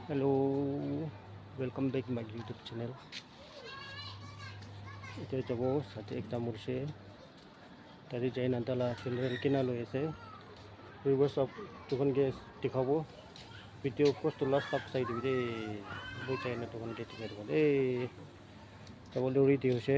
Hello, welcome back my YouTube channel. Ito যাব সাথে একটা মুরশে তারি যাই না তালা চিলড্রেন কিনা লই আছে উইবো সব তখন গে দেখাবো video post last up side দিবে বই চাই না তখন গে ঠিক আছে এই যাব রেডি হইছে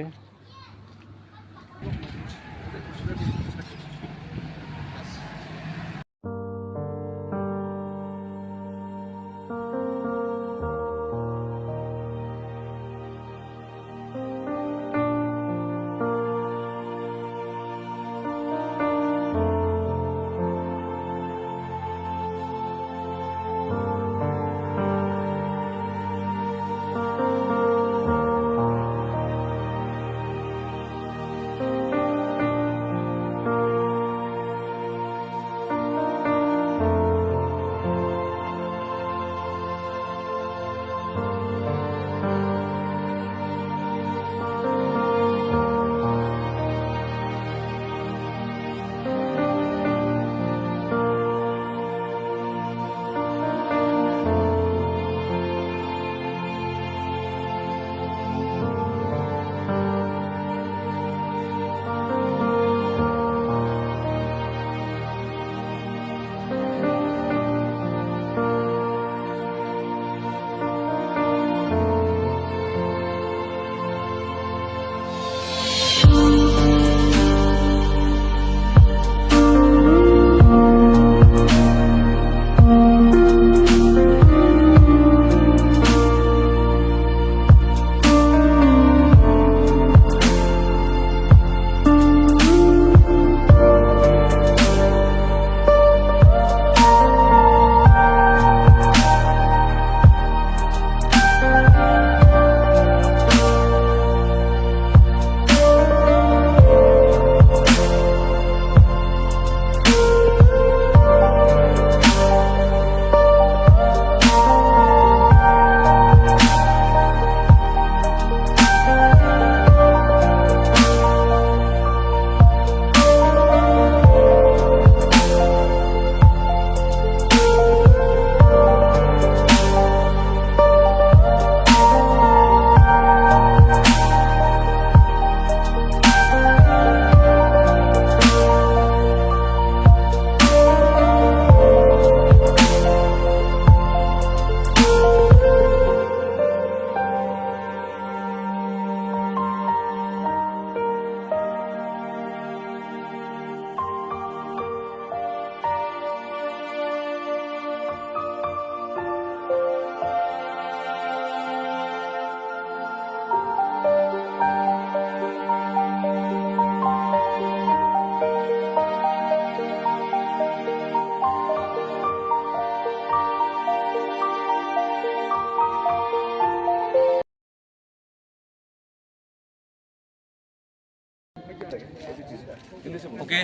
ओके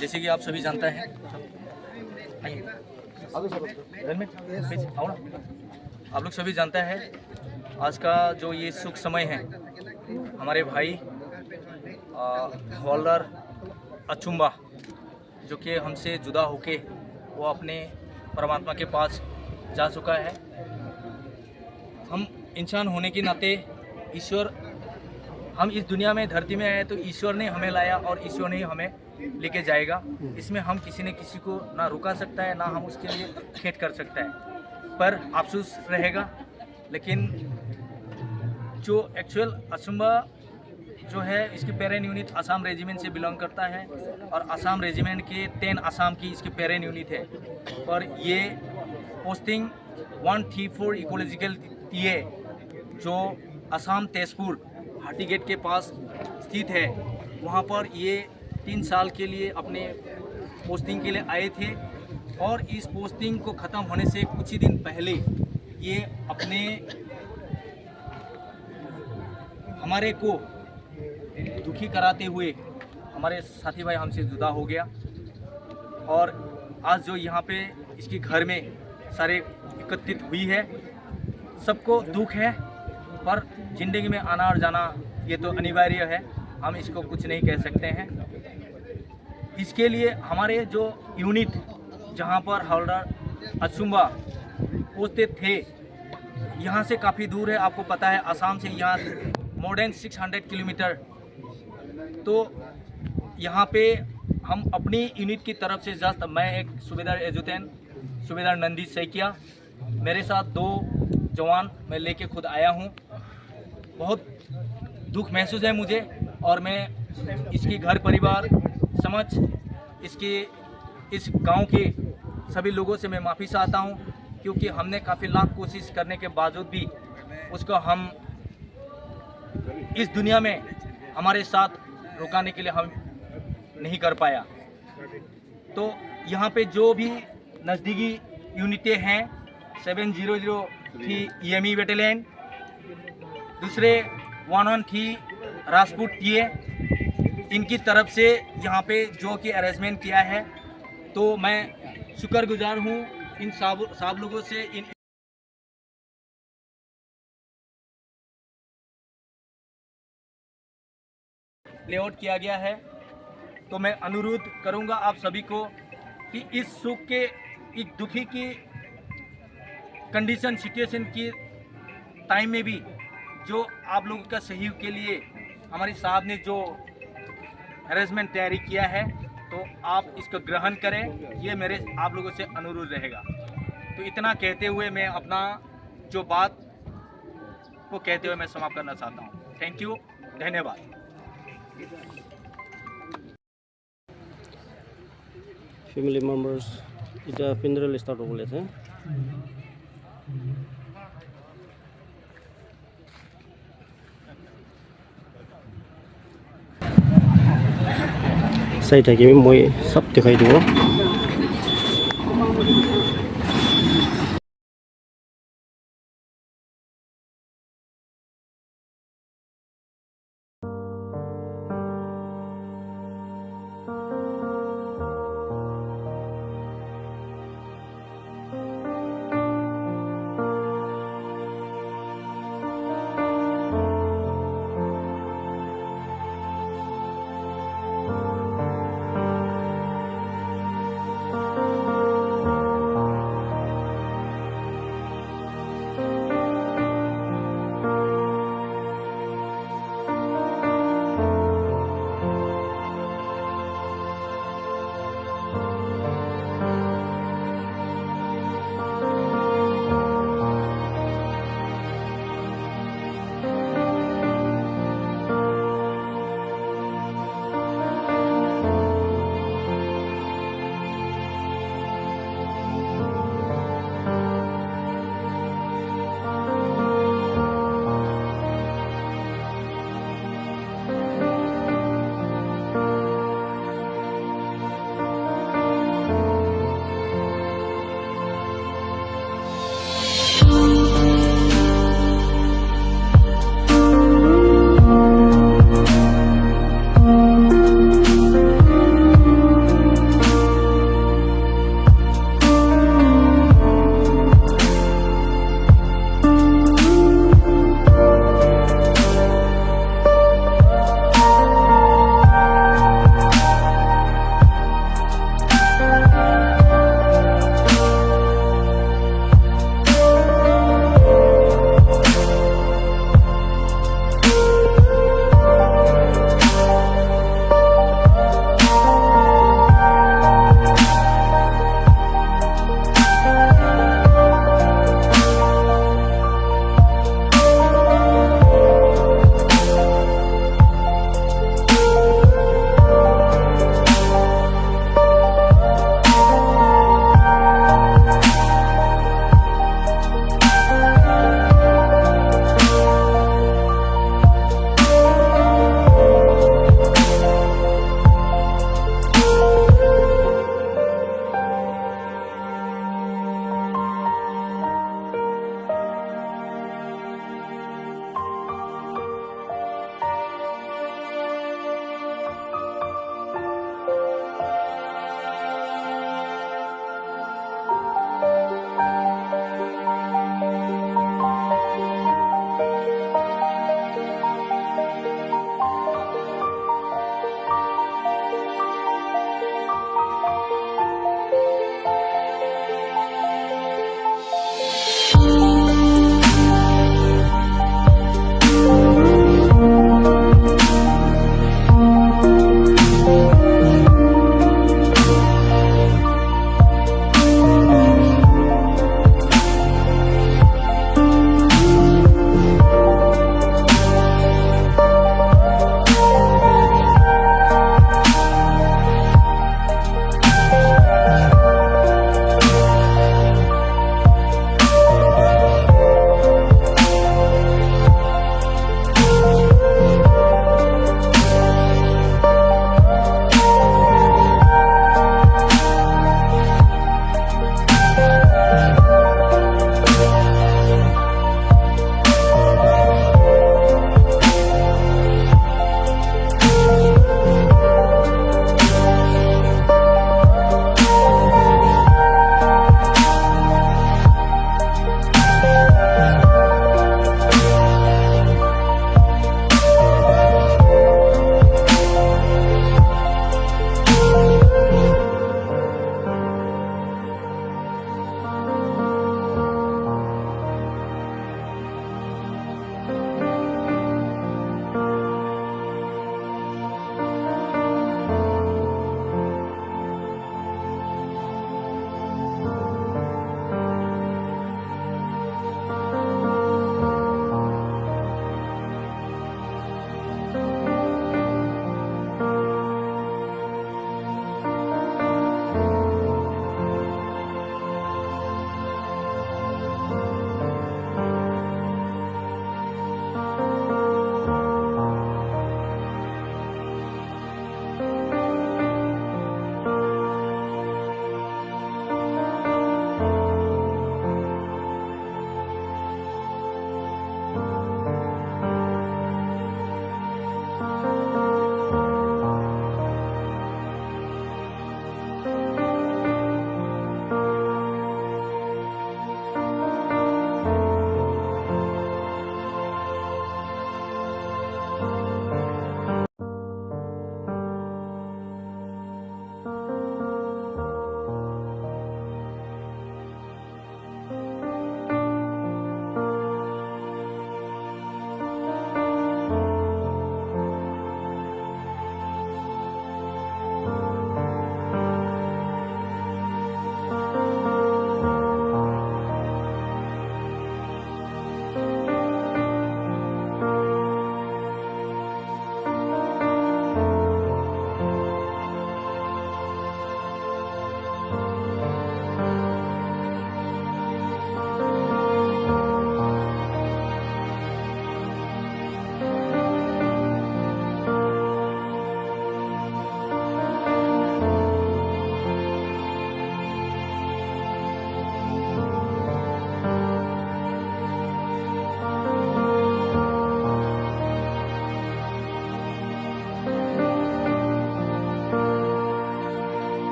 जैसे कि आप सभी जानते हैं आप लोग सभी जानते हैं आज का जो ये सुख समय है हमारे भाई हवलदार अचुम्बा जो कि हमसे जुदा होके वो अपने परमात्मा के पास जा चुका है। हम इंसान होने के नाते ईश्वर हम इस दुनिया में धरती में आए तो ईश्वर ने हमें लाया और ईश्वर ने हमें लेके जाएगा। इसमें हम किसी ने किसी को ना रुका सकता है ना हम उसके लिए खेद कर सकता है, पर अफसोस रहेगा। लेकिन जो एक्चुअल अचुम्बा जो है इसकी पेरेन यूनिट आसाम रेजिमेंट से बिलोंग करता है और आसाम रेजिमेंट के 10 आसाम की इसकी पेरेन यूनिट है। और ये पोस्टिंग 134 इकोलॉजिकल टीए जो आसाम तेजपुर हाटी गेट के पास स्थित है, वहाँ पर ये 3 साल के लिए अपने पोस्टिंग के लिए आए थे। और इस पोस्टिंग को ख़त्म होने से कुछ ही दिन पहले ये अपने हमारे को दुखी कराते हुए हमारे साथी भाई हमसे जुदा हो गया। और आज जो यहाँ पे इसके घर में सारे एकत्रित हुई है, सबको दुख है, पर ज़िंदगी में आना और जाना ये तो अनिवार्य है, हम इसको कुछ नहीं कह सकते हैं। इसके लिए हमारे जो यूनिट जहाँ पर हवलदार अचुम्बा पोस्टेड थे यहाँ से काफ़ी दूर है, आपको पता है असम से यहाँ मोर देन 600 किलोमीटर। तो यहाँ पे हम अपनी यूनिट की तरफ से जस्ट मैं एक सूबेदार एजुटेंट सूबेदार नंदी सैकिया, मेरे साथ 2 जवान मैं लेके खुद आया हूँ। बहुत दुख महसूस है मुझे और मैं इसकी घर परिवार समझ इसके इस गांव के सभी लोगों से मैं माफ़ी चाहता हूं, क्योंकि हमने काफ़ी लाख कोशिश करने के बावजूद भी उसको हम इस दुनिया में हमारे साथ रुकाने के लिए हम नहीं कर पाया। तो यहाँ पे जो भी नज़दीकी यूनिटें हैं 7003 EME बटालियन, दूसरे 113 राजपूत टीए, इनकी तरफ से यहाँ पे जो कि अरेंजमेंट किया है, तो मैं शुक्रगुजार हूँ इन सब लोगों से। इन लेआउट किया गया है, तो मैं अनुरोध करूँगा आप सभी को कि इस सुख के एक दुखी की कंडीशन सिचुएशन की टाइम में भी जो आप लोगों का सहयोग के लिए हमारे साहब ने जो अरेंजमेंट तैयारी किया है, तो आप इसको ग्रहण करें, ये मेरे आप लोगों से अनुरोध रहेगा। तो इतना कहते हुए मैं अपना जो बात को कहते हुए मैं समाप्त करना चाहता हूँ। थैंक यू, धन्यवाद। ফ্যামিলি মেম্বার্স এটা ফিনারেল স্টার্ট বলেছে। চাই থাকিম মই চব দেখাই দিব।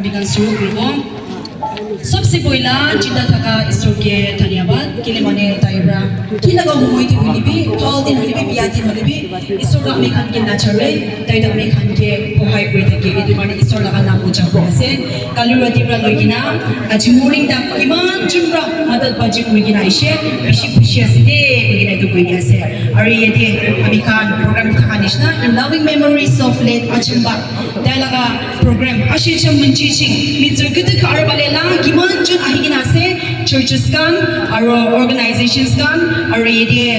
बिकन शुरू करो सबसे पहला चिंता थका ईश्वर के धन्यवाद के लिए माने ताइब्रा कि लगा हुई थी होली भी तौल दिन होली भी बिया दिन होली भी ईश्वर का हमें खान के नाचरे ताइदा हमें खान के पढ़ाई कर थके ये माने ईश्वर लगा नाम उच्चार कर से कालुरा तिब्रा लोगिना आज मॉर्निंग दा किमान चुम्रा मदद बाजी लोगिना इसे बिशी खुशी से दे लोगिना तो कोई ऐसे अरे ये दे हमें खान प्रोग्राम का निशना in loving memories of late अचंबा दालगा प्रोग्राम आशीचम मंचिची मित्र कित कार वाले ला किमान चुन आहिगिना से churches kan aro organizations kan aro ये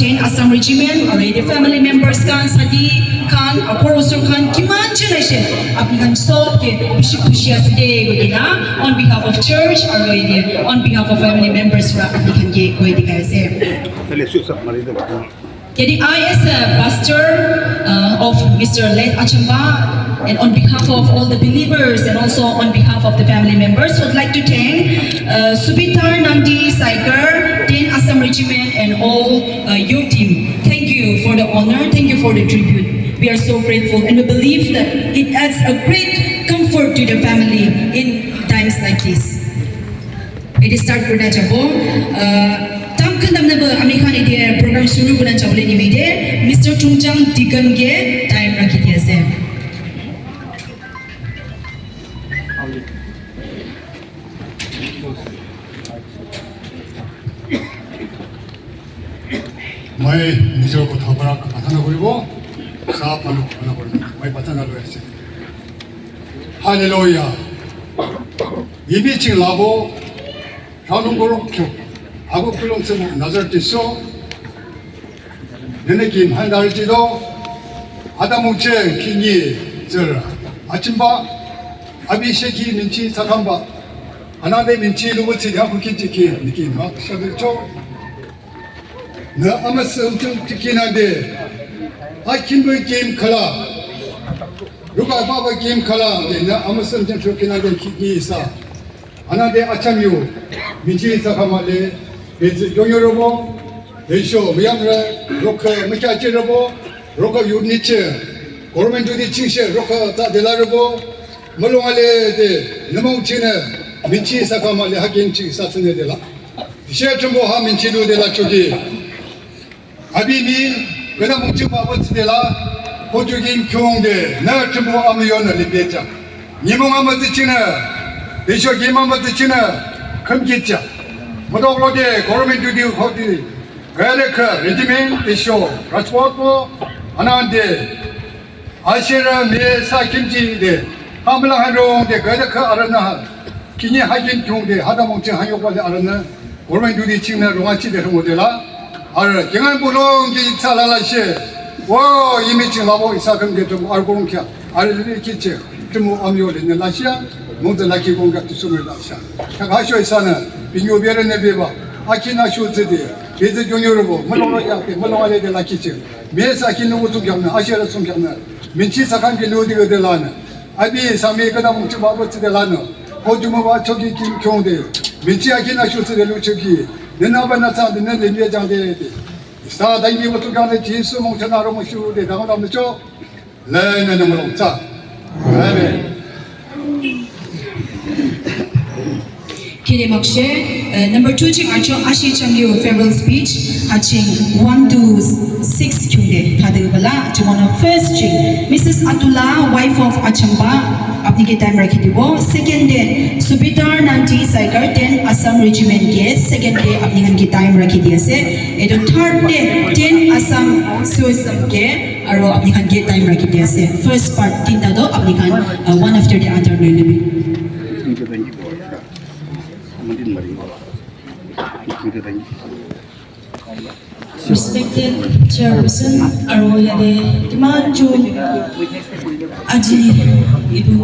10 Assam regiment aro ये family members kan sadi kan akorosur kan kiman chun aise apni kan sob ke bishi khushi ase gina on behalf of church aro ये on behalf of family members ra apni kan ye koi dikai ase Yadi I as a pastor of Mr. Let Achamba and on behalf of all the believers and also on behalf of the family members would like to thank Subitar Nandi Saikar, 10 Assam Regiment and all your team. Thank you for the honor, thank you for the tribute. We are so grateful and we believe that it adds a great comfort to the family in times like this. It is start for Jabo. Kandam na ba ami khan ide program shuru guna chawle ni mide Mr. Chungchang Digan ge time rakhi diya ase मैं निजो को थपरा पठाना करिबो साफ मानु पठाना करिबो मैं पठाना लयसे hallelujah 이미칭 라보 하는 거로 아고 플롱스 나절 tisо 너네 김 한달지도 아다몽체 기니 저 아침바 아비셰기 민치 사감바 하나데 민치 로봇이 야고 기지기 느낌 막 셔들죠 너 아마스 엄청 특히나데 아kimbo 게임 칼라 누가 바바 게임 칼라 너 아마스 엄청 특히나데 기기사 하나데 아참유 민치 사감발레 용여러분, 대쇼, 미양라, 로커, 미카치러보, 로커 유니체, 고르멘 주디 칭셰, 로커 다 델라르보, 멀롱알레 데 너몽치네 민치 사카말레 하긴 치 사스네 델라. 시아점보 하 민치도 델라 쪽이 아비미 그다 몽치 바버스 델라 호주긴 교홍데 나 점보 아미요는 리베자. 니몽아마드 치네 대쇼 게마마드 치네 금기자. 모두로데 고르멘 주디 호디 가레카 레지멘 이쇼 라스포토 아나데 아시라 네 사김지데 아블라하롱데 가레카 아라나 기니 하긴 중데 하다몽체 한요발데 아라나 고르멘 주디 칭나 롱아치데 모델라 아라 경안보롱 게 살라라시 와 이미칭 라보 이사금게 좀 알고롱캬 알리 기체 좀 아미오데 라시아 모두 라키 공각 수물 라시아 가쇼 이사는 비뇨비르 네베바 아키나 쇼즈데 베즈 종요르보 멀롱로야테 멀롱알레데 라키체 메사 키노고 투경나 아시아르 숨경나 민치 사칸게 노디거데라나 아비 사메 그다 뭉치 바버츠데라나 호주모바 초기 김경데 민치 아키나 쇼즈데 루초기 네나바나사데 네레비아장데 사 다이비고 투경네 지수 뭉쳐나로 모슈데 다가담죠 레네네 멀롱자 아멘 Kiri Makshe, number 2 ching archo ashi chamyo farewell speech haching 1 to 6 kyungde thadegala chimona first ching Mrs. Atula wife of Achamba apni ke time rakhi dibo second day Subitar Nanti Saikar 10 Assam regiment ke second day apni kan ke time rakhi diase eto third day 10 Assam suisam ke aro apni kan ke time rakhi diase first part tinta do apni kan one after the other lelebi Respected Chairperson, Aroyade, Kimanju, Aji, Idu,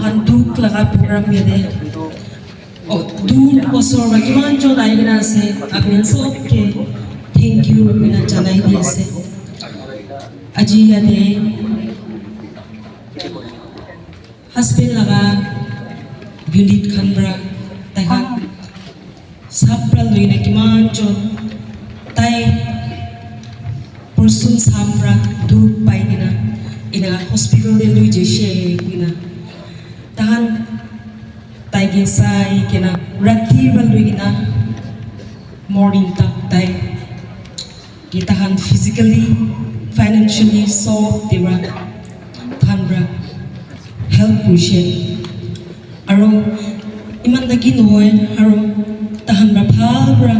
Handuk, Laga program yade. Oh, do also Kimanju, Daigana say, Agnes, okay, thank you, Mina Janai, say. Aji yade, husband Laga, Unit Kandra, Tahan. Sapra luina kimancho tai pursun sampra du paigina in ina hospital de lui jeshe ina tahan taige sai kena rati balui ina morning tak tai tahan physically financially so dira tahan bra help pushe aro iman dagi noy aro tahan bra phal bra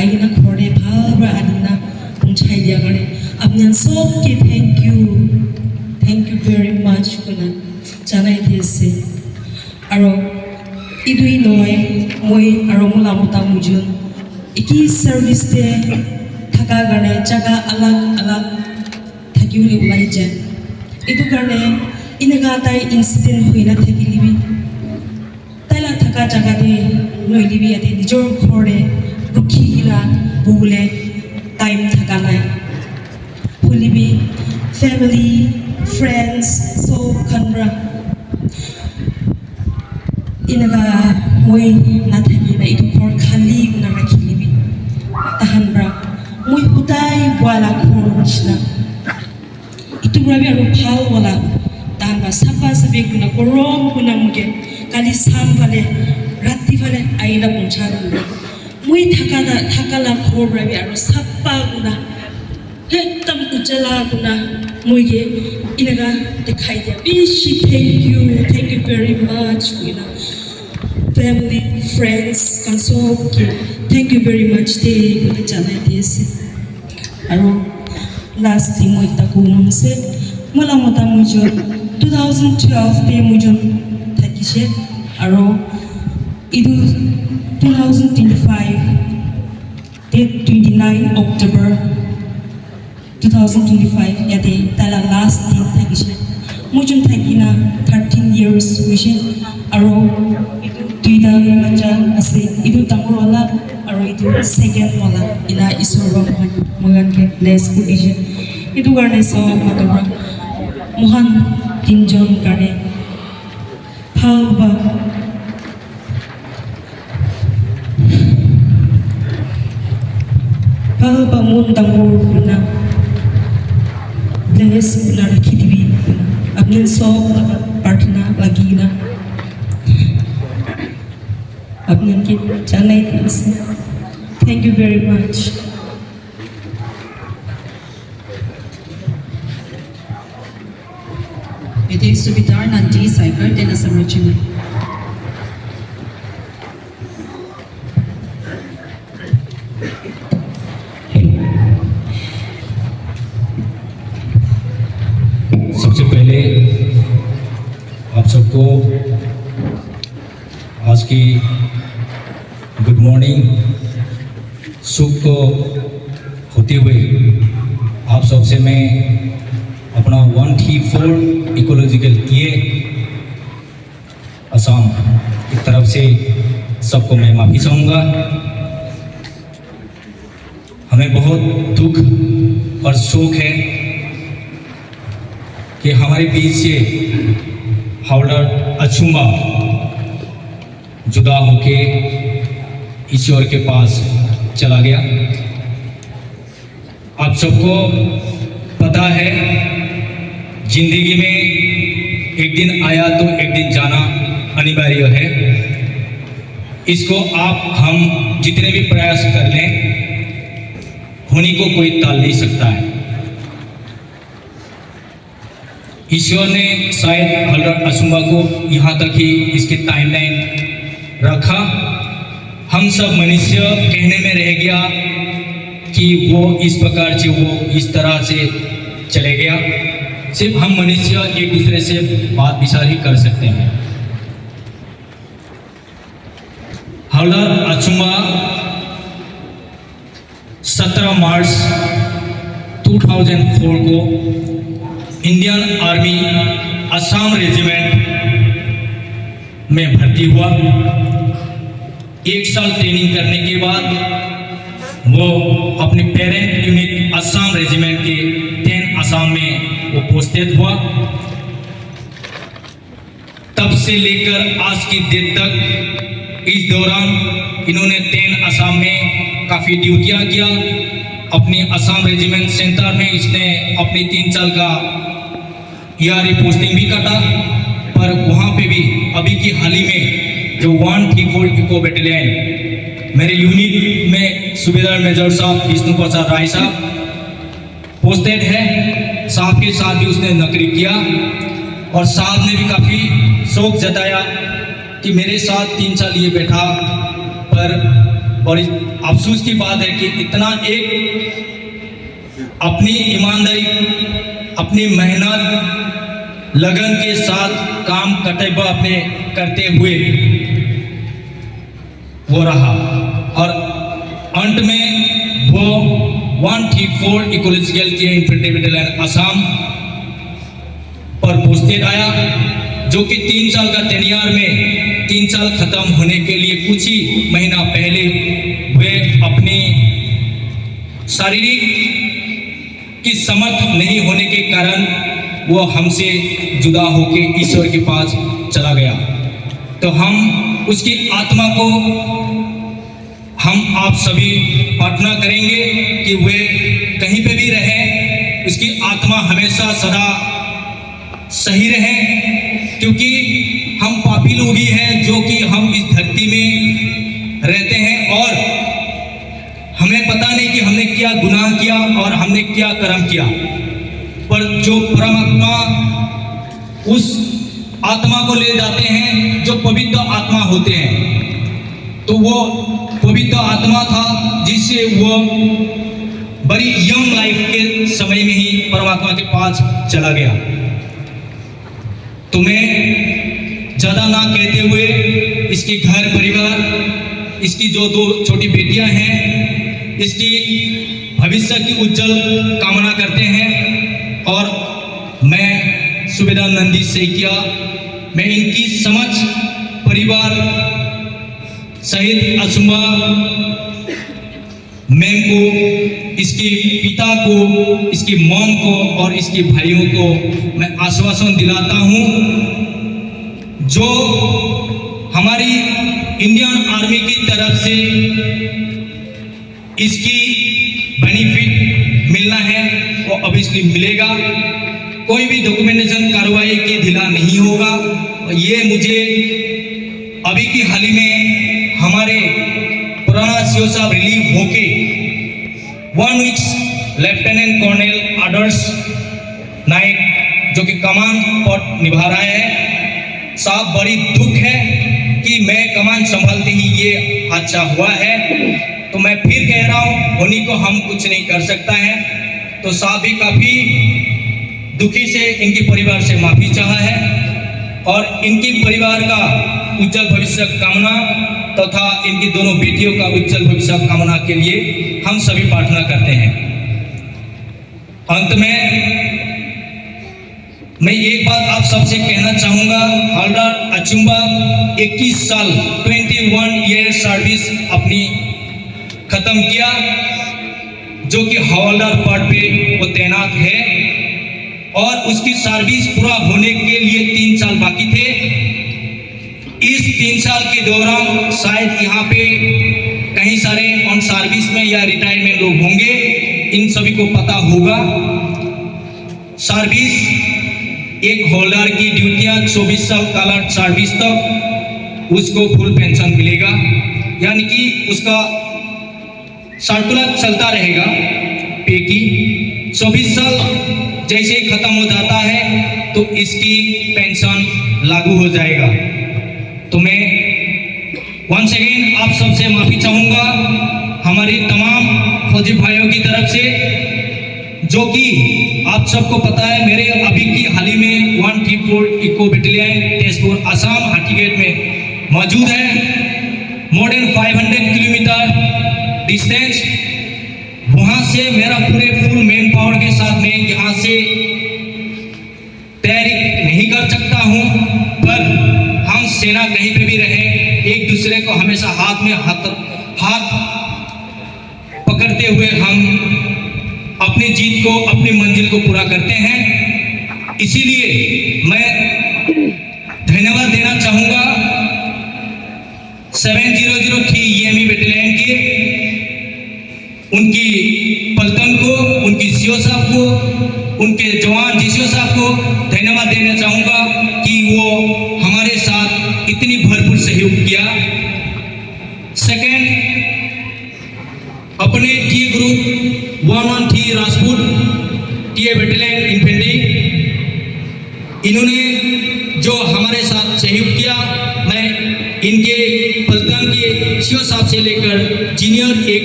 aina khore phal bra adina punchai dia gare apnian sob ki thank you very much kuna janai dise aro idui noy moi aro mula muta mujun iki service te thaka gane jaga alag thaki uli ulai je idu karne inaga tai incident hoina thakilibi taila thaka jaga de noilibi ate nijor khore rukhi ila bule time thaka nai hulibi family friends so khanra inaga moi na thaki na itu khor khali na rakhilibi tahanra moi hudai wala khor chna itu rabi aru phal wala tanba sapa sabe kuna korom kuna muge kali sam vale rati vale aina puncharu moi thakala khor rabi aru sapa kuna ekdam ujala kuna moige inaga dekhai dia bishi thank you very much kuna family friends console thank you very much te kuna janai dise aro last thing moi ta ko munse mala mota mujur 2012 te mujun thakise aro idu 2025 date 29 October 2025 yate tala last thing thakise mujun thakina 13 years wishin aro idu duida bacha ase idu tamur wala aro idu second wala ina isoro mohan ke bless kudise idu garne so matobra mohan tinjon kare Papa mun tamur kuna bless kuna rakhidibi apne so partna lagi na apne ke janai dise thank you very much Iti Subidar Nanti Cycle din Assam Regiment. सबसे पहले आप सबको आज की good morning सुख को होते हुए आप सबसे मैं अपना 134 इकोलॉजिकल किए असम की तरफ से सबको मैं माफ़ी चाहूँगा। हमें बहुत दुख और शोक है कि हमारे बीच से हावलर अचुम्बा जुदा होके ईश्वर के पास चला गया। आप सबको पता है जिंदगी में एक दिन आया तो एक दिन जाना अनिवार्य है। इसको आप हम जितने भी प्रयास कर लें होने को कोई टाल नहीं सकता है। ईश्वर ने शायद हजरत अचुम्बा को यहाँ तक ही इसकी टाइमलाइन रखा। हम सब मनुष्य कहने में रह गया कि वो इस प्रकार से वो इस तरह से चले गया। सिर्फ हम मनुष्य एक दूसरे से बात विचार ही कर सकते हैं। हजरत अचुम्बा 17 मार्च 2004 को इंडियन आर्मी असम रेजिमेंट में भर्ती हुआ। 1 साल ट्रेनिंग करने के बाद वो अपने पेरेंट यूनिट असम रेजिमेंट के 10 असम में वो पोस्टेड हुआ। तब से लेकर आज की डेट तक इस दौरान इन्होंने 10 असम में काफ़ी ड्यूटियाँ किया। अपनी असम रेजिमेंट सेंटर में इसने अपनी 3 साल का ERA पोस्टिंग भी कटा, पर वहाँ पे भी अभी की हाल ही में जो 134 इको बटालियन मेरे यूनिट में सूबेदार मेजर साहब विष्णु प्रसाद राय साहब पोस्टेड है, साहब के साथ भी उसने नौकरी किया और साहब ने भी काफ़ी शौक जताया कि मेरे साथ 3 साल ये बैठा, पर बड़ी अफसोस की बात है कि इतना एक अपनी ईमानदारी, अपनी मेहनत, लगन के साथ काम कर्तव्य अपने करते हुए वो रहा और अंत में वो 134 इकोलॉजिकल के इन्फेंट्री बटालियन असम पर पोस्टेड आया, जो कि 3 साल का टेन्योर में 3 साल खत्म होने के लिए कुछ ही महीना पहले वे अपनी शारीरिक की समर्थ नहीं होने के कारण वो हमसे जुदा होके ईश्वर के पास चला गया। तो हम उसकी आत्मा को हम आप सभी प्रार्थना करेंगे कि वे कहीं पे भी रहे, उसकी आत्मा हमेशा सदा सही रहे, क्योंकि हम पापी लोग ही हैं जो कि हम इस धरती में रहते हैं और हमें पता नहीं कि हमने क्या गुनाह किया और हमने क्या कर्म किया, पर जो परमात्मा उस आत्मा को ले जाते हैं जो पवित्र आत्मा होते हैं, तो वो पवित्र आत्मा था जिससे वो बड़ी यंग लाइफ के समय में ही परमात्मा के पास चला गया। तो मैं ज़्यादा ना कहते हुए इसके घर परिवार, इसकी जो 2 छोटी बेटियां हैं, इसकी भविष्य की उज्जवल कामना करते हैं और मैं सूबेदार नंदी सैकिया, मैं इनकी समझ परिवार सहित असुम्बा मैम को, इसके पिता को, इसकी मॉम को और इसके भाइयों को मैं आश्वासन दिलाता हूं, जो हमारी इंडियन आर्मी की तरफ से इसकी बेनिफिट मिलना है वो ऑब्वियसली मिलेगा। कोई भी डॉक्यूमेंटेशन कार्रवाई की ढीला नहीं होगा। ये मुझे अभी की हाल ही में हमारे पुराना सीओ साहब रिलीव होके 1 वीक्स लेफ्टिनेंट कर्नल आदर्श नाइक जो कि कमान पद निभा रहा है, साहब बड़ी दुख है कि मैं कमान संभालते ही ये हादसा हुआ है। तो मैं फिर कह रहा हूँ, होनी को हम कुछ नहीं कर सकता है। तो साहब भी काफ़ी दुखी से इनके परिवार से माफ़ी चाहा है और इनके परिवार का उज्जवल भविष्य कामना तथा इनकी दोनों बेटियों का उज्जवल भविष्य कामना के लिए हम सभी प्रार्थना करते हैं। अंत में मैं एक बात आप सबसे कहना चाहूँगा, हवलदार अचुम्बा 21 साल 21 ईयर सर्विस अपनी खत्म किया, जो कि हवलदार पद पे वो तैनात है और उसकी सर्विस पूरा होने के लिए 3 साल बाकी थे। इस 3 साल के दौरान शायद यहाँ पे कहीं सारे ऑन सर्विस में या रिटायरमेंट लोग होंगे, इन सभी को पता होगा। सर्विस एक होल्डर की ड्यूटियाँ 24 साल कालर सर्विस तक उसको फुल पेंशन मिलेगा, यानी कि उसका सर्कुलर चलता रहेगा पे की। 24 साल जैसे ही खत्म हो जाता है तो इसकी पेंशन लागू हो जाएगा। तो मैं वंस अगेन आप सबसे माफ़ी चाहूँगा हमारी तमाम फौजी भाइयों की तरफ से, जो कि आप सबको पता है मेरे अभी की हाल ही में 134 इको बटालियन तेजपुर असम हाटीगेट में मौजूद है। मोर देन 500 किलोमीटर डिस्टेंस, वहाँ से मेरा पूरे फुल मैन पावर के साथ मैं यहाँ से तैयारी नहीं कर सकता हूँ, पर हम सेना कहीं पे भी रहे एक दूसरे को हमेशा हाथ में हाथ पकड़ते हुए हम अपनी जीत को, अपनी मंजिल को पूरा करते हैं। इसीलिए मैं धन्यवाद देना चाहूँगा 7003 EME बटालियन के, उनकी पलटन को, उनकी सीओ साहब को, उनके जवान जीसीओ साहब को धन्यवाद इतनी भरपूर सहयोग किया। सेकंड, अपने T group 113 Rajput T battalion infantry, इन्होंने जो हमारे साथ सहयोग किया, मैं इनके पलटन के सीओ साहब से लेकर जीनियर एक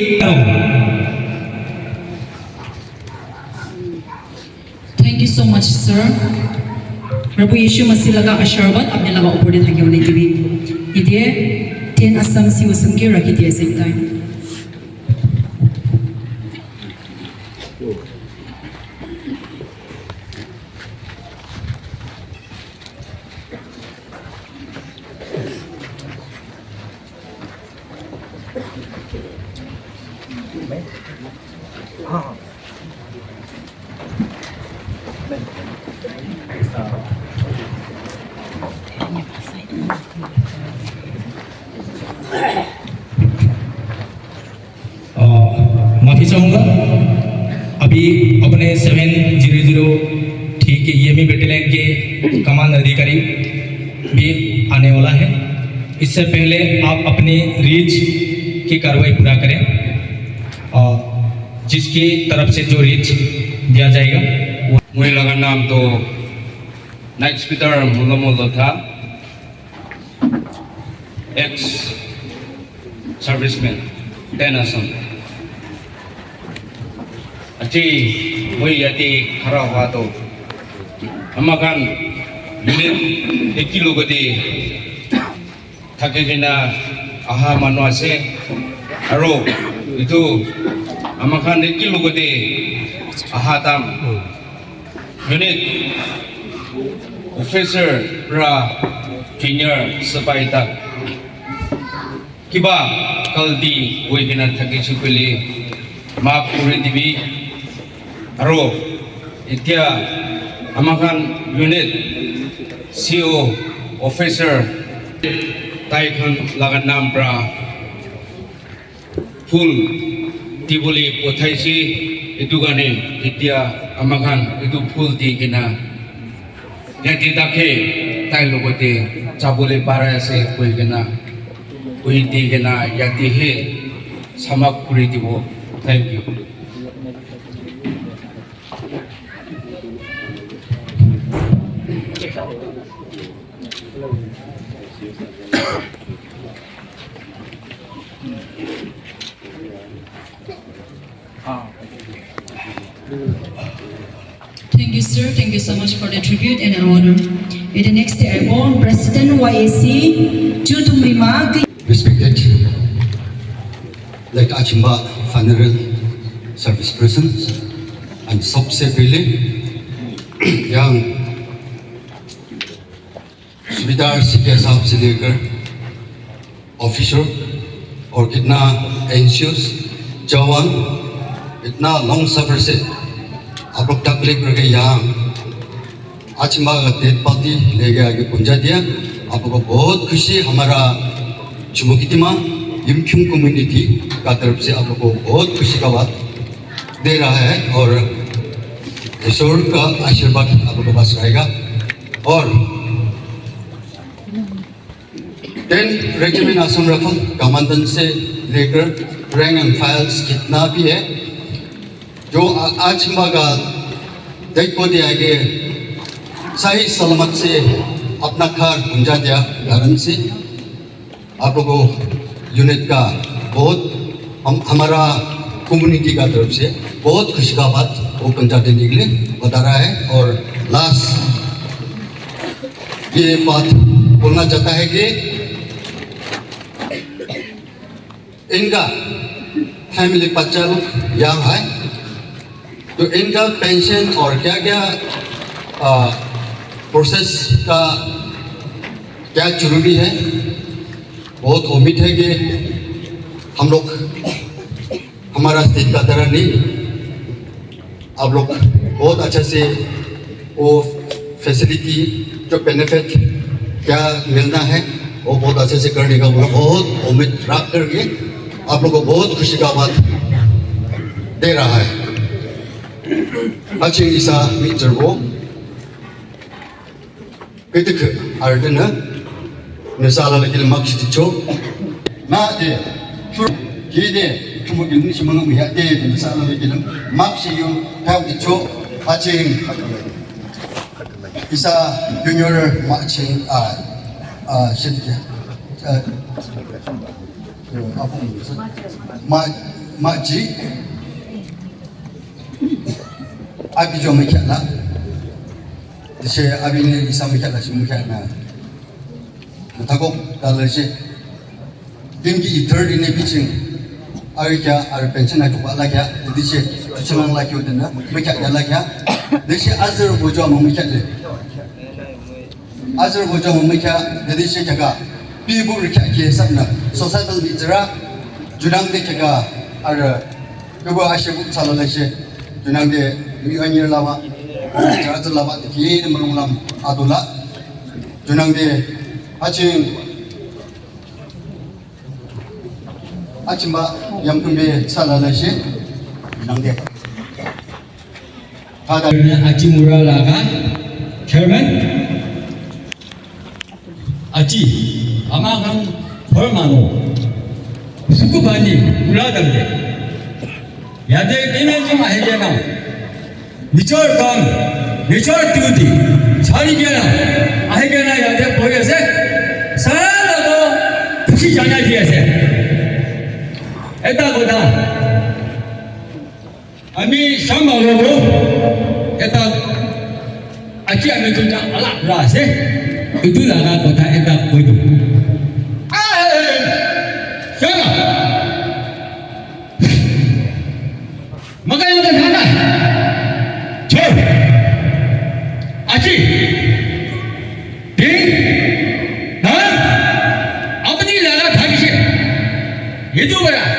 Thank you so much, sir. Prabu Yeshu masih laga asyarabat abne laga upor de thaki wale TV. Idie 10 asam si usam ke rakhi dia same time. माफी चाहूँगा, अभी अपने 700 ठीक है EME बटालियन के कमान अधिकारी भी आने वाला है। इससे पहले आप अपनी रीच की कार्रवाई पूरा करें और जिसकी तरफ से जो रीच दिया जाएगा मुझे लगा नाम तो नाइट स्पीटर मुलो था, एक्स सर्विसमैन 10 असम अच्छी वही यति खरा हुआ तो हमारे यूनिट 1 किलो गति थके किना आहा मानो से अरो itu hamakan 1 किलो गति आहा ताम यूनिट ऑफिसर रा सीनियर सफाई तक किबा कल दी वही किना थके चुकली माफ पूरी दिवी अरो इत्या हमाkan यूनिट सीओ ऑफिसर ताइखन लगन नाम प्रा full टिबुली पोथाइसी itu gane itia amakan itu full di kena yati take tai logote chabule para se koi kena koi di kena yati he samak puri dibo. Thank you. Thank you, sir. Thank you so much for the tribute and an honor. In the next day, I born President YAC Chutumrima. Respected like Achimba funeral service persons and subsequently young सुविधा सीखे साहब से लेकर officer और कितना एनसीओस जवान इतना long सफर से आप लोग तकलीफ करके यहाँ आचमा का डेथ पार्टी ले गया आगे पहुँचा दिया। आप लोगों को बहुत खुशी, हमारा चुमुकितिमा यमख्युम कम्युनिटी का तरफ से आप लोगों को बहुत खुशी का बात दे रहा है और ईश्वर का आशीर्वाद आप लोगों के पास रहेगा। और 10 रेजिमेंट असम राइफल कमांडेंट से लेकर रैंक एंड फाइल्स कितना भी है जो आज का देख को दिया गया सही सलामत से अपना घर पहुंचा दिया कारण से आप लोगों यूनिट का बहुत हमारा कम्युनिटी का तरफ से बहुत खुशी का बात वो पहुंचा देने के लिए बता रहा है। और लास्ट ये बात बोलना चाहता है कि इनका फैमिली बच्चा लोग यहाँ है तो इनका पेंशन और क्या क्या प्रोसेस का क्या जरूरी है, बहुत उम्मीद है कि हम लोग हमारा स्टेट का तरह नहीं आप लोग बहुत अच्छा से वो फैसिलिटी जो बेनिफिट क्या मिलना है वो बहुत अच्छे से करने का बहुत उम्मीद रख करके आप लोगों को बहुत खुशी का बात दे रहा है। अच्छी इसा मित्र वो कितक Ardern Nesala lagi lemak situ, na de, kide, cuma gini cuma ngelihat de, nesala lagi lemak siu, tahu itu, acing, isa junior macing, sedikit, apa ni, makji, abi jom macam lah, saya abi ni isa macam lah, semua macam lah. Takut kalau si tinggi third ini bincang, ayah ada pension aku buat lagi, jadi si cuman lagi udah na, macam dia lagi, jadi si azar bujang macam ni, azar bujang macam, jadi si jaga, pibu recak kisah na, societal bicara, junang de jaga, ada, kau asyik salah lagi, junang de mianir lama, cara tu lama, kini mengulang adulah, junang de Acing mbak yang kembali salah lagi, nang dia. Ada Aji Muralaga, Chairman. Aji, amakan hormano, suku bani uladan de. Yade kene cuma hejana, bicar kan, bicar tuti, cari kena, ahegana yade boleh se. सारा तो खुशी जाना चाहिए से ऐसा कोता अमी संभालो लो ऐसा अच्छी अमी तुझा अलग रासे itu lagi kota eta koidu sama makanya kan sana cek aci ding itu berapa?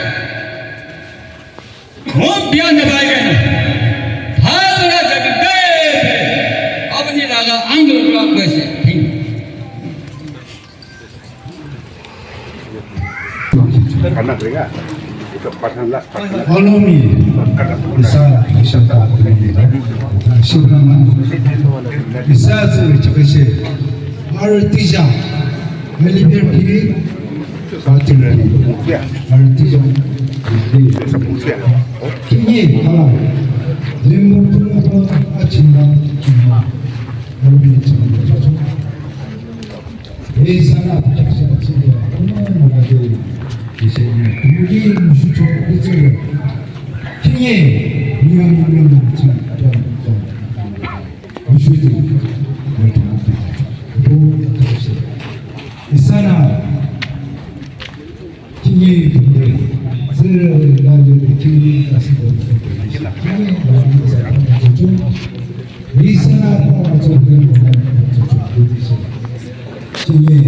Mau biar nabayan, hal berapa jadi deh. Apa ni laga anggur berapa sih? Karena mereka itu pasanglah. Kalau ni bisa tak sebenarnya bisa cakap sih. Artisan, melibir diri. Artisan, kini kalau lembu pun acimba, lebih cepat. Ini sangat cakap sih. Mana ada di sini. Kemudian susu itu, kini minum cepat. Susu itu macam apa? Di sana. Kini kembali, selalu kini kasih kini dalam saya tujuh, bisa macam ni kini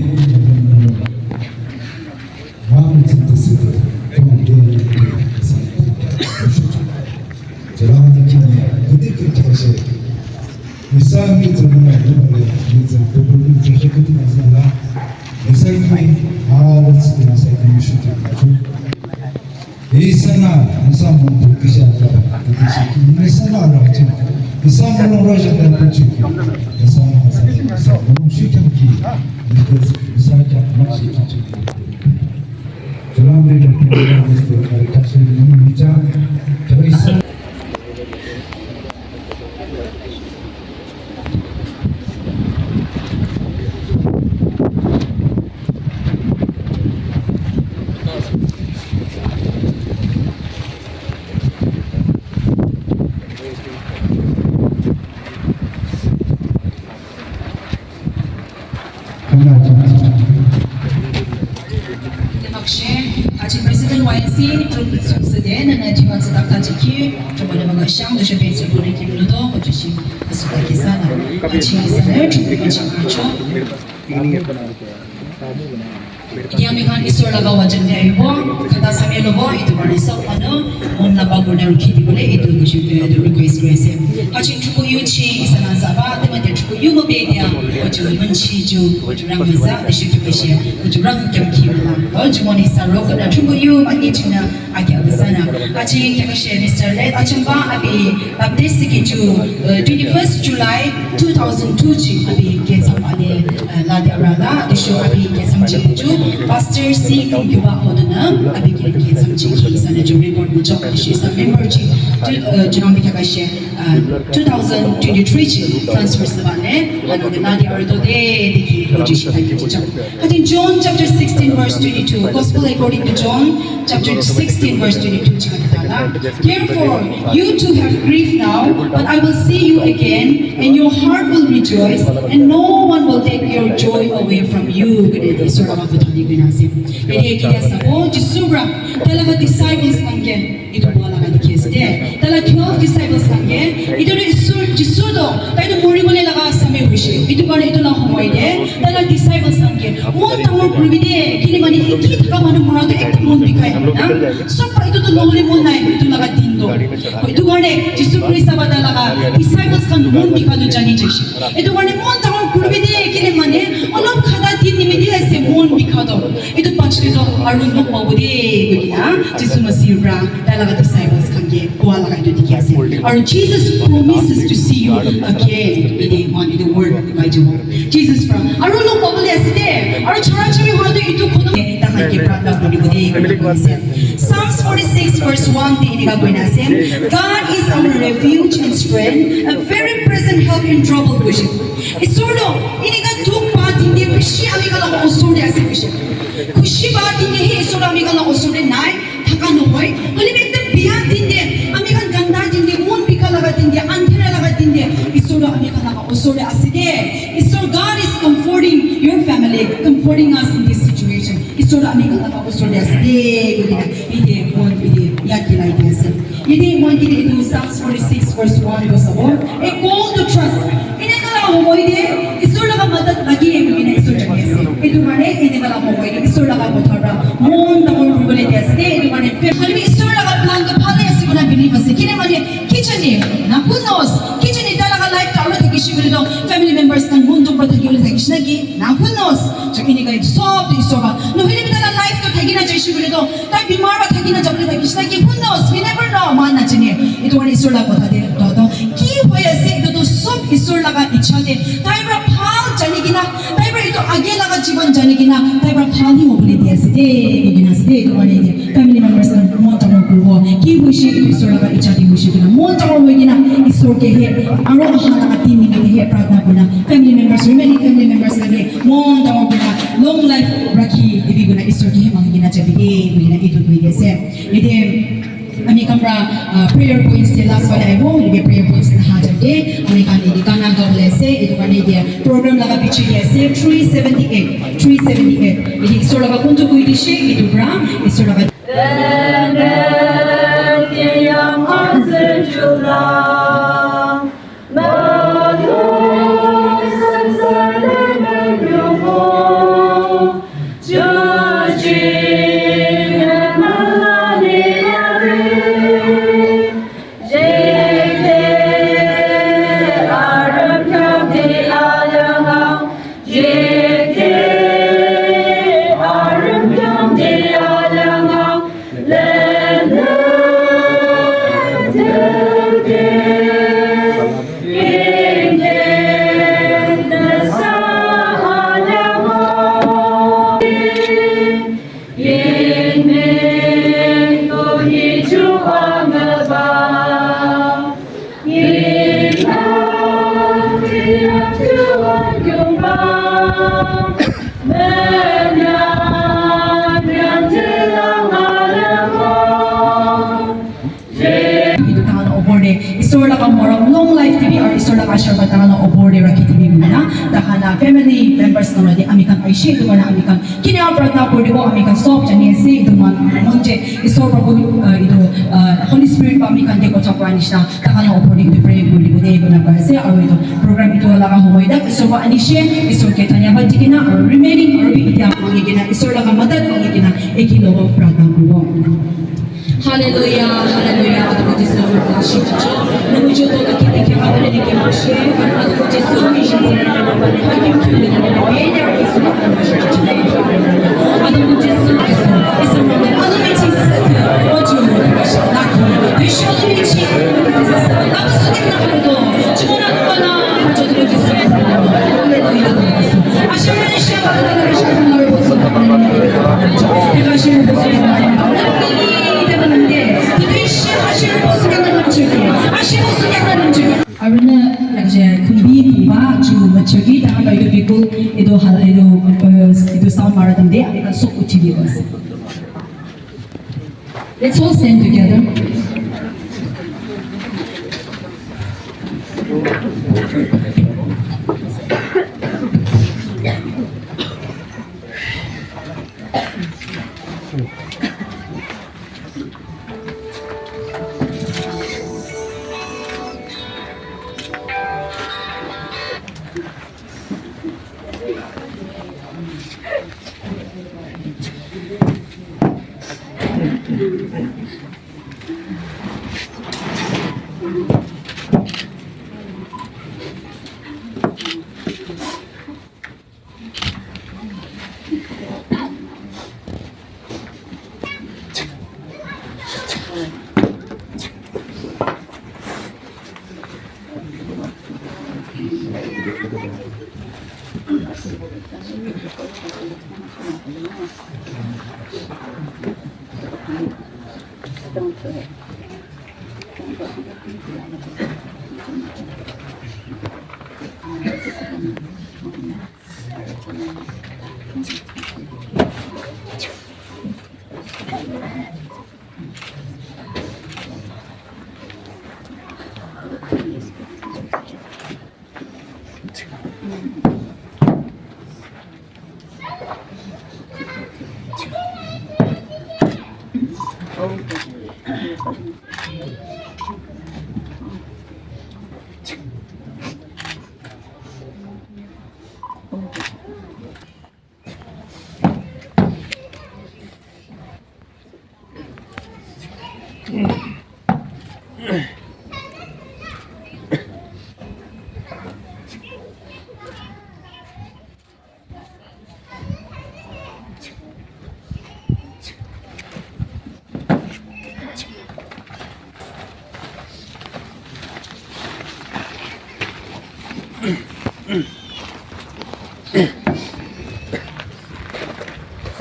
ram cinta sedih, kemudian jalan kini ketika terasa, misalnya zaman dulu, misalnya dulu terjadi masalah. Misalnya, harus dimasakan isu itu. Isana, insan mampu kisahkan, isana orang cina, insan orang raja dan tujuh, insan orang syukam ki, misalnya masih tujuh. Jalan dia berjalan dari kasih menuju terisa. Aji Presiden YNC Truk Sukses dan Jiwa Sedap Tajiki kepada mengasyang dan syabit seluruh kimulodo berjusi sesuai kisana. Aji sana Truk Aji Arjo. Yang mikan isor laga wajan dia ibo, kata sambil lobo itu mana sok ano, laba guna ruki di boleh itu request request. Hacin cukup yuci isana saba, teman dia cukup yu mobil dia, ojo menci ju, ojo rang masa, desu tu besia, ojo rang kem kiula, ojo moni sarok kena cukup yu bagi cina agak besana. Hacin kita share Mr. Led Achamba abi baptis sekiju 21st July 2002 ci abi kesam ade ladi arada desu abi kesam ci Pastor C. Kuba Hodana, Abigail Kinsam Chiki, Sana Report Muchok, she is a member of Genomic Akashi, 2023 transfer Savane, and the Nadi Ardo Day, but in John chapter 16, verse 22, Gospel according to John chapter 16, verse 22, therefore, you too have grief now, but I will see you again, and your heart will rejoice, and no one will take your joy away from you. Jadi kita semua justru dalam disciples angin itu bukan lagi kes dia. Dalam 12 disciples angin itu justru dong. Tapi itu muri boleh laga sampai wish. Itu kan itu lah humai dia. Dalam disciples angin, mohon tahu pergi dia. Kini mana kita kan mana murah tu ek mohon dikai. Sampai itu tu lohli mohon naik itu laga tindo. Itu kan justru beri sahabat laga disciples kan mohon dikai tu jadi jadi. Itu kan mohon tahu pergi dia. Kini mana orang kata tin ni media se mohon dikai tu. Itu pasti tu arun mau bawa dia begini. Jesus Masih dalam disciples kange kuala kan itu dikasih. Our Jesus promises to see you again in the word by Joe. Jesus from arun mau bawa dia sedih. Arun cara cari hal itu kono tak kange berada di budi. Psalms 46 verse 1 di ini kau nasi. God is our refuge and strength, a very present help in trouble. Isordo ini kan duk part ini bersih ami kalau usur dia sebesar. खुशी बात ini he isura ami kana usure nai thaka no hoy holi ekta biya din de ami kan ganda din de mon bika laga din de andhera laga din de isura ami kana usure aside isur God is comforting your family, comforting us in this situation. Isura ami kana usure aside gudina ide mon ide yakila ide ase ide mon ide itu Psalms 46 verse 1 goes about a call to trust ine kana hoy de isura ka madad lagi gudina isur jage ase itu mane ine kana hoy de isur laga bothara mon tamon rubole de ase itu mane hali isur laga plan to phale ase guna believe ase kine mane kitchen na hunos kitchen ita laga life ta aro thaki shibile do family members kan mon to thaki ule thaki shnagi na hunos chakini ga sob de isur no hili bita life to thaki na jai shibile do tai bimar ba thaki na jable thaki shnagi hunos we never know man na chine itu mane isur laga botha de to ki hoy ase itu to sob isur laga ichha de tai bra phal jani gina tai bra itu age laga jiban jani gina tai bra phal hi mobile de ase de gina ase de to mane de family members kan mon ta ko ki bushi isur laga ichha de bushi gina mon ta hoy gina isur ke he aro ha laga tin ni he pratna guna family members remaining family members lage mon ta guna long life rakhi dibi guna isur ke he mang gina chabi de gina itu koi ase ide Ami kamera prayer points the last one I want to prayer points na hajar de ami kan ini kana gable se itu kan dia program laga bichi dia se 378 ini isur laga kuntu koi di she itu bra isur laga yang hasil jula madu isur laga morang long life TV or isur laga आशीर्वाद ताना ओबोर्डे रखी थी बिगुना ताना family members नोने अमिकन आइशे दुगना अमिकन किन्या प्रार्थना कोडिबो अमिकन सब जानिए से दुमान मंजे ईश्वर प्रभु इदो होली स्पिरिट बा अमिकन के कोचा प्रानिशना ताना ओबोर्डे इदो प्रे कोडिबो दे गुना पासे और इदो प्रोग्राम इदो लगा होइदा ईश्वर बा अनिशे ईश्वर के धन्यवाद दिकिना और रिमेनिंग और भी इतिहा मांगेगिना ईश्वर लगा मदद मांगेगिना एक ही लोगो प्रार्थना करबो Hallelujah, hallelujah. Aduh Yesus berkasih Tuhan. Menuju ke kita kita ada di kemasih. Aduh Yesus mission kita dapat hakim kita dengan beda Yesus akan berkasih Tuhan. Aduh Yesus Yesus mana? Aduh Yesus maju berkasih lagi. Yesus Yesus apa sudah nak itu? Cuma nak mana? Jadi Yesus. Hallelujah. Asyik Malaysia ada Malaysia mengalir bosan. Terkasih bosan. Aruna lagi kumbi kuba ju macuri dah bagi people itu hal itu sound marathon dia akan sok uci dia. Let's all stand together.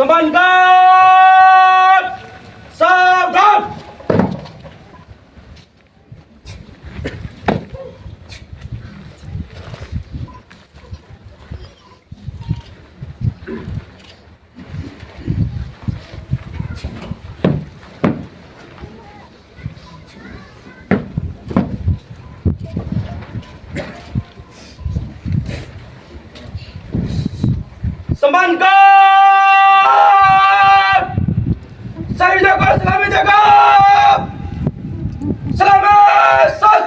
Semangat! Sabar! Semangat! Saya jaga, selamat jaga! Selamat! Sat!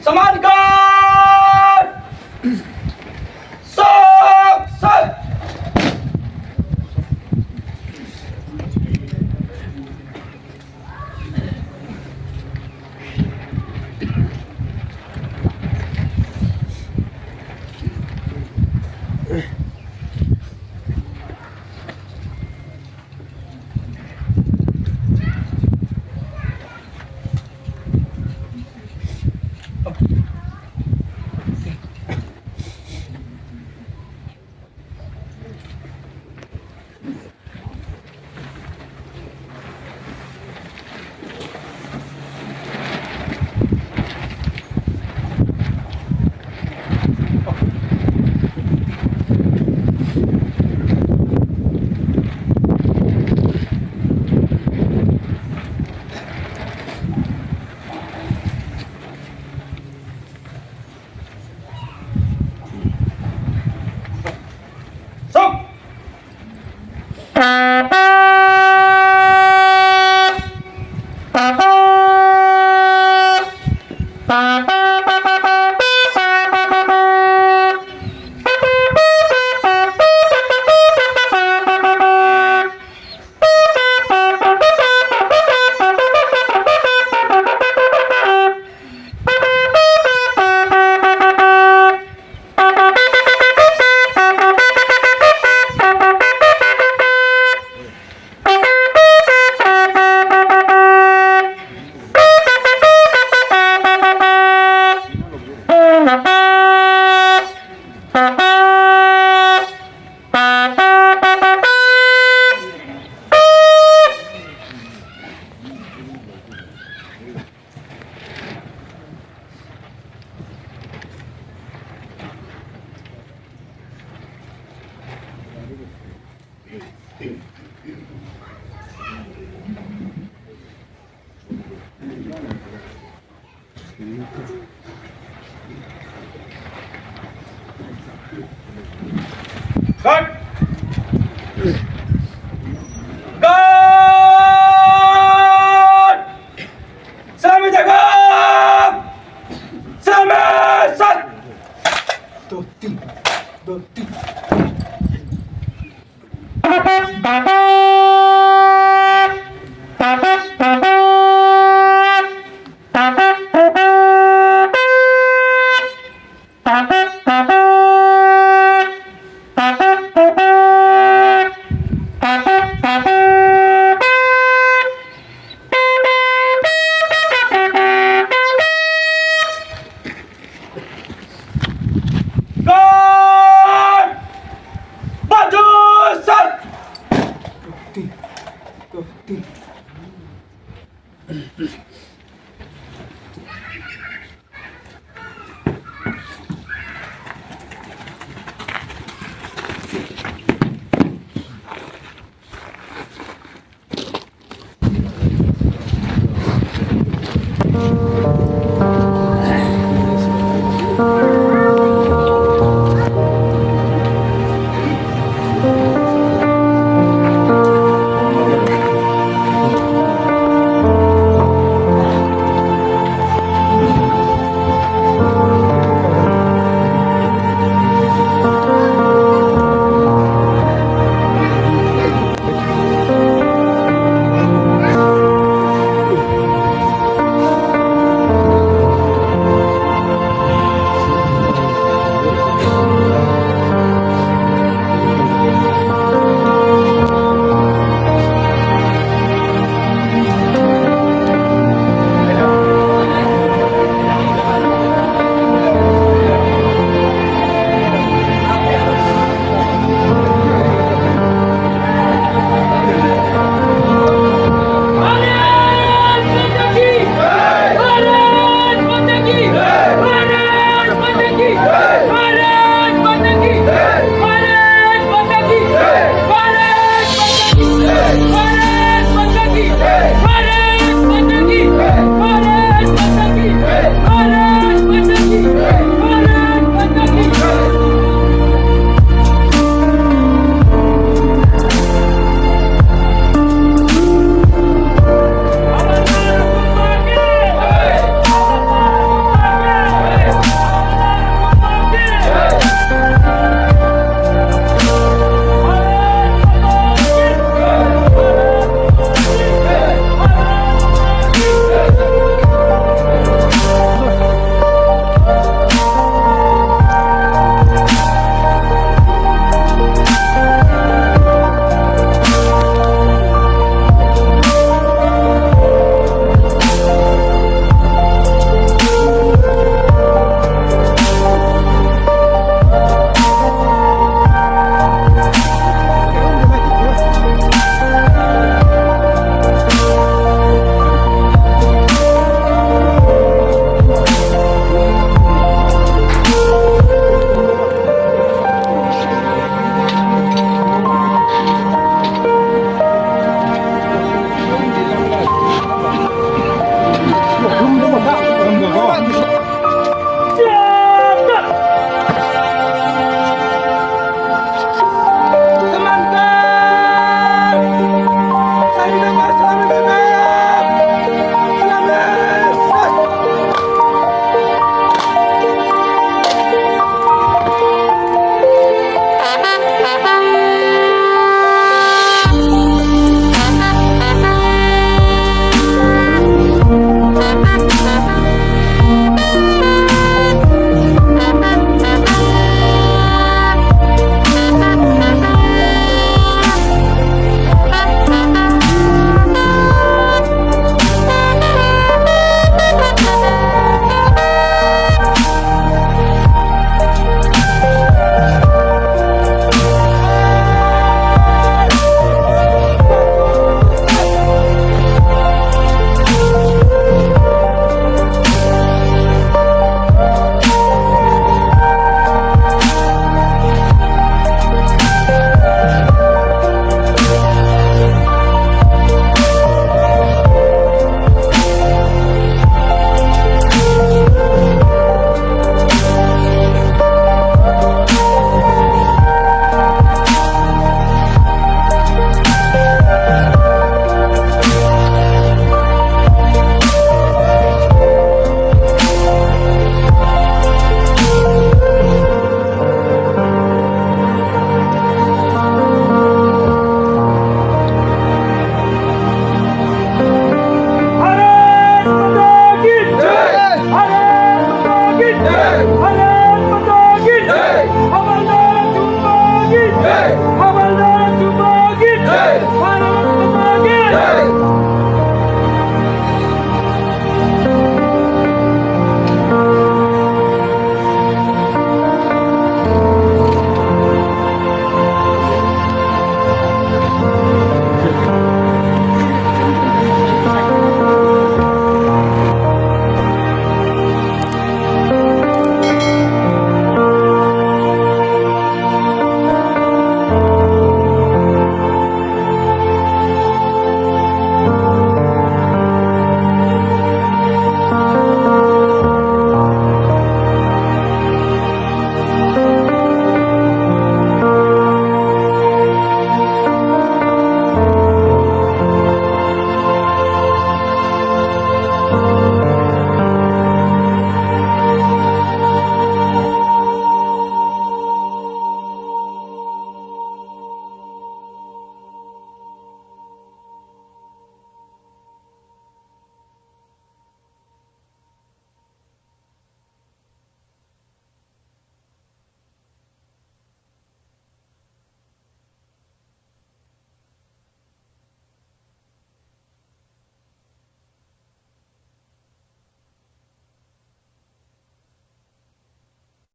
Semangat! Sat! Sat! Thank you.